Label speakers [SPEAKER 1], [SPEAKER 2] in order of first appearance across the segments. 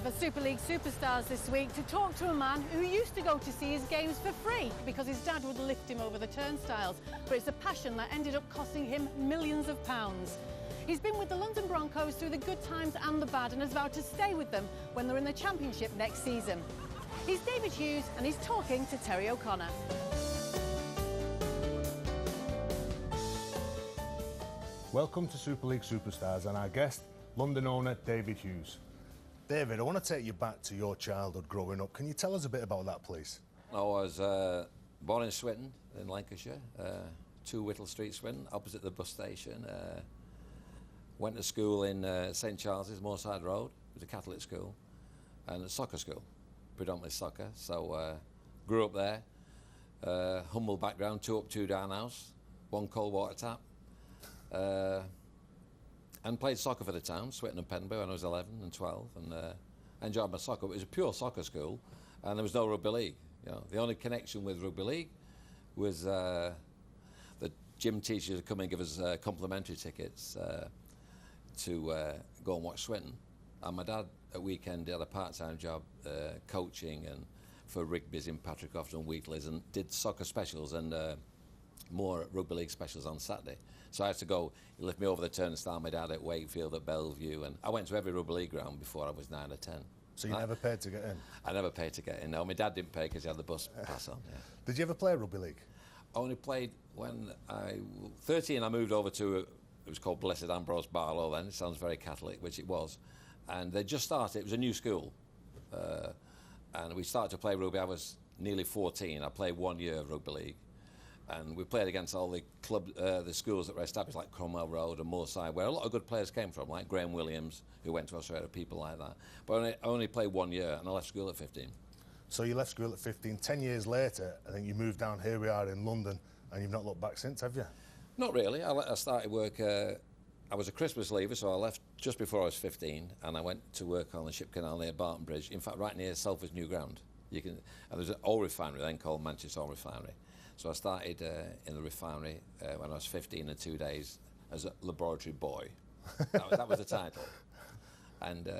[SPEAKER 1] for Super League Superstars this week to talk to a man who used to go to see his games for free because his dad would lift him over the turnstiles. But it's a passion that ended up costing him millions of pounds. He's been with the London Broncos through the good times and the bad and has vowed to stay with them when they're in the Championship next season. He's David Hughes and he's talking to Terry O'Connor.
[SPEAKER 2] Welcome to Super League Superstars and our guest, London owner David Hughes. David, I want to take you back to your childhood growing up. Can you tell us a bit about that, please?
[SPEAKER 3] I was born in Swinton, in Lancashire, 2 Whittle Street, Swinton, opposite the bus station. Went to school in St Charles's, Moorside Road. It was a Catholic school, and a soccer school, predominantly soccer. So grew up there, humble background, 2 up, 2 down house, 1 cold water tap. And played soccer for the town, Swinton and Penbury, when I was 11 and 12, and enjoyed my soccer. It was a pure soccer school, and there was no rugby league. You know, the only connection with rugby league was the gym teachers would come and give us complimentary tickets to go and watch Swinton. And my dad, at weekend, had a part-time job coaching and for Rigby's in Patrick Often Weeklies, and did soccer specials and more rugby league specials on Saturday. So I had to go, he left me over the turnstile, my dad at Wakefield, at Bellevue, and I went to every rugby league ground before I was 9 or 10.
[SPEAKER 2] So you never paid to get in?
[SPEAKER 3] I never paid to get in, no. My dad didn't pay because he had the bus pass on, yeah.
[SPEAKER 2] Did you ever play rugby league?
[SPEAKER 3] I only played when 13 I moved over to, it was called Blessed Ambrose Barlow then, it sounds very Catholic, which it was. And they just started, it was a new school. And we started to play rugby, I was nearly 14, I played 1 year of rugby league. And we played against all the the schools that were established, like Cromwell Road and Moorside, where a lot of good players came from, like Graham Williams, who went to Australia, people like that. But I only played 1 year, and I left school at 15. So
[SPEAKER 2] you left school at 15. 10 years later, I think you moved down, here we are in London, and you've not looked back since, have you?
[SPEAKER 3] Not really. I started work, I was a Christmas leaver, so I left just before I was 15, and I went to work on the Ship Canal near Barton Bridge, in fact, right near Salford's New Ground. And there's an oil refinery then called Manchester Oil Refinery. So I started in the refinery when I was 15 and 2 days as a laboratory boy. That was the title. And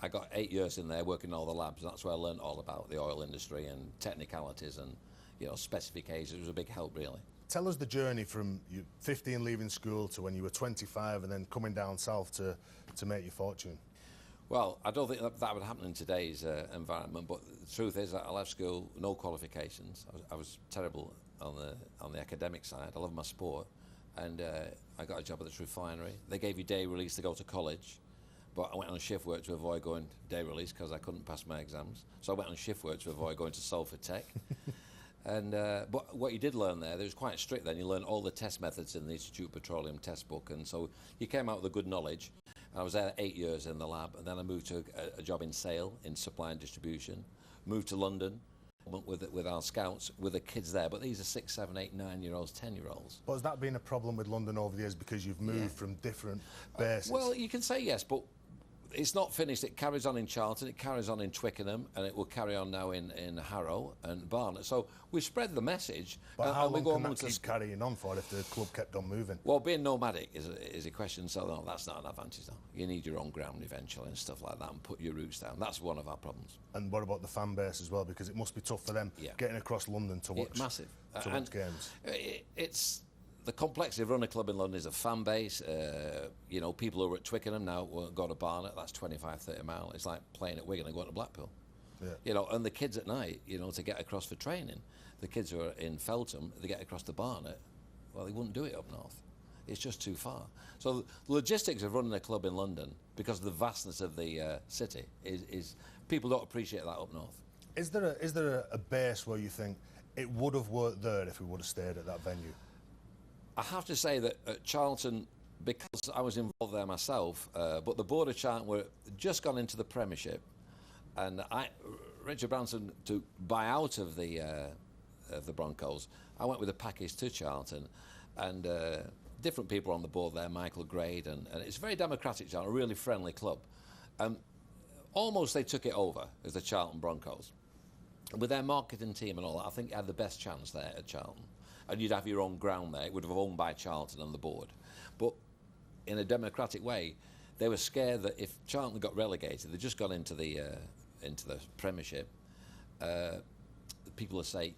[SPEAKER 3] I got 8 years in there working in all the labs, and that's where I learned all about the oil industry and technicalities and, you know, specifications. It was a big help, really.
[SPEAKER 2] Tell us the journey from you 15 leaving school to when you were 25 and then coming down south to make your fortune.
[SPEAKER 3] Well, I don't think that would happen in today's environment, but the truth is that I left school, no qualifications. I was terrible on the academic side. I loved my sport, and I got a job at this refinery. They gave you day release to go to college, but I went on shift work to avoid going day release because I couldn't pass my exams. So I went on shift work to avoid going to Salford Tech. And but what you did learn there, it was quite strict then. You learned all the test methods in the Institute of Petroleum test book, and so you came out with a good knowledge. I was there 8 years in the lab, and then I moved to a job in sale, in supply and distribution. Moved to London with our scouts, with the kids there, but these are 6, 7, 8, 9-year-olds, 10-year-olds.
[SPEAKER 2] But has that been a problem with London over the years because you've moved from different bases?
[SPEAKER 3] Well, you can say yes, but it's not finished. It carries on in Charlton, it carries on in Twickenham, and it will carry on now in Harrow and Barnet. So we spread the message.
[SPEAKER 2] But how long can that keep carrying on for if the club kept on moving?
[SPEAKER 3] Well, being nomadic is a question, so no, that's not an advantage, though. You need your own ground eventually and stuff like that, and put your roots down. That's one of our problems.
[SPEAKER 2] And what about the fan base as well? Because it must be tough for them getting across London to watch,
[SPEAKER 3] massive.
[SPEAKER 2] To watch games.
[SPEAKER 3] It's the complexity of running a club in London is a fan base. You know, people who are at Twickenham now go to Barnet, that's 25, 30 miles. It's like playing at Wigan and going to Blackpool. Yeah. You know, and the kids at night, you know, to get across for training, the kids who are in Feltham, they get across to Barnet, well, they wouldn't do it up north. It's just too far. So the logistics of running a club in London, because of the vastness of the city, is people don't appreciate that up north.
[SPEAKER 2] Is there a base where you think it would have worked there if we would have stayed at that venue?
[SPEAKER 3] I have to say that at Charlton, because I was involved there myself, but the board of Charlton were just gone into the Premiership, and Richard Branson, to buy out of the Broncos, I went with a package to Charlton, and different people on the board there, Michael Grade, and it's a very democratic Charlton, a really friendly club. Almost they took it over as the Charlton Broncos. With their marketing team and all that, I think you had the best chance there at Charlton. And you'd have your own ground there. It would have been owned by Charlton and the board. But in a democratic way, they were scared that if Charlton got relegated, they just got into the Premiership. People would say,